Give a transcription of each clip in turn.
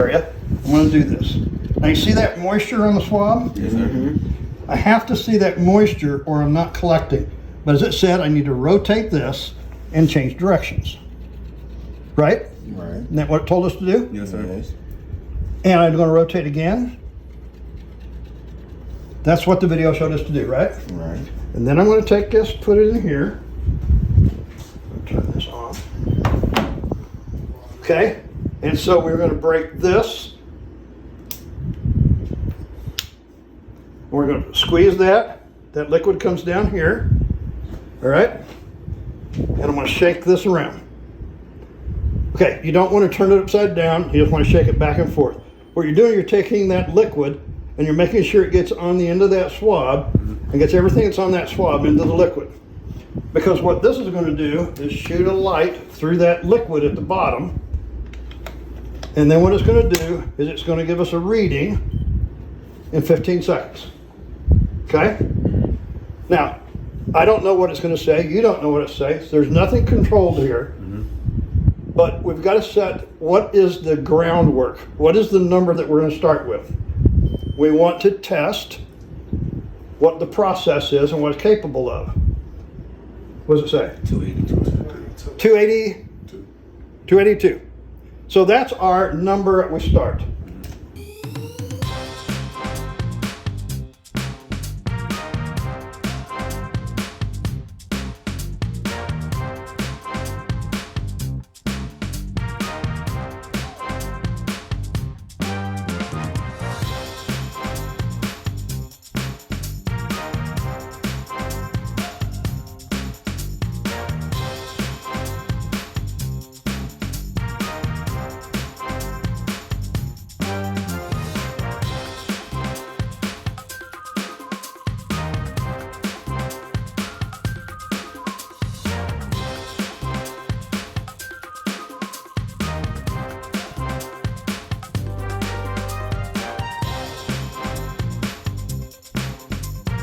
area, I'm going to do this. Now you see that moisture on the swab? Yes, sir. I have to see that moisture or I'm not collecting. But as it said, I need to rotate this and change directions. Right? Right. Isn't that what it told us to do? Yes, sir. Yes. And I'm going to rotate again. That's what the video showed us to do, right? Right. And then I'm going to take this, put it in here. Turn this on. Okay? And so we're going to break this. We're going to squeeze that. That liquid comes down here. All right? And I'm going to shake this around. Okay, you don't want to turn it upside down. You just want to shake it back and forth. What you're doing, you're taking that liquid and you're making sure it gets on the end of that swab and gets everything that's on that swab into the liquid. Because what this is going to do is shoot a light through that liquid at the bottom. And then what it's going to do is it's going to give us a reading in 15 seconds. Okay? Now, I don't know what it's going to say. You don't know what it says. There's nothing controlled here. But we've got to set what is the groundwork. What is the number that we're going to start with? We want to test what the process is and what it's capable of. What does it say? 282. 280? 282. So that's our number we start.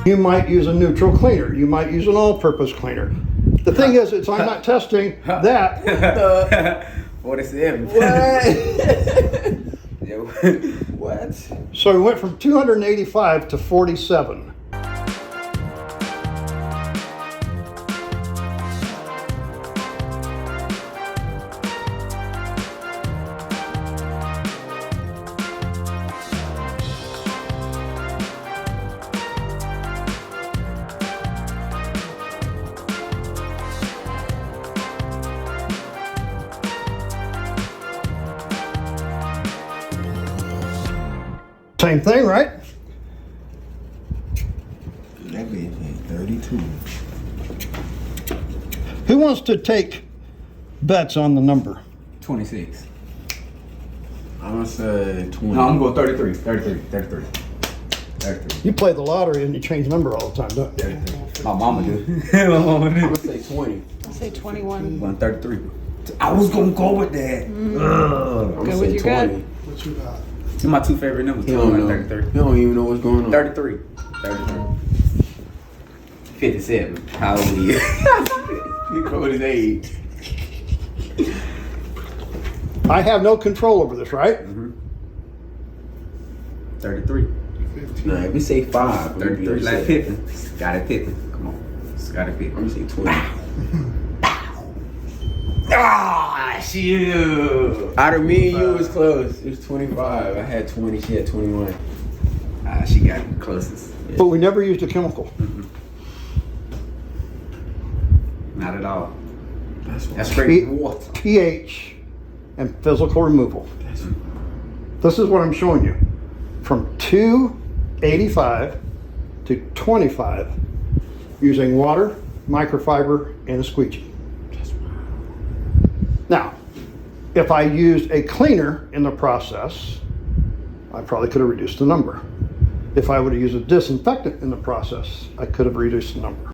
You might use a neutral cleaner. You might use an all-purpose cleaner. The thing is, I'm not testing that. 47. What? Yo, what? So we went from 285 to 47. Same thing, right? That be 32. Who wants to take bets on the number? 26. I'm gonna say 20. No, I'm going 33. 33. You play the lottery and you change number all the time, don't you? 33. My mama do. My mama I'm do. gonna say 20. I'll say 21. I'm going 33. I was gonna go with that. I'm Go gonna with say your 20. gut. What you got? These are my two favorite numbers. He don't know. 33. He don't even know what's going on. 33. 57. How old are you? He told his age. I have no control over this, right? 33. Nah, if we say 5, 33 like Pippin. Scottie Pippen. Come on. Scottie I'm Pippen. gonna say 20. Ah, shoot. Out of me and you, it was close. It was 25. I had 20. She had 21. Ah, she got the closest. But we never used a chemical. Not at all. That's That's what. straight water. pH and physical removal. This is what I'm showing you. From 285 to 25 using water, microfiber, and a squeegee. Now, if I used a cleaner in the process, I probably could have reduced the number. If I would have used a disinfectant in the process, I could have reduced the number.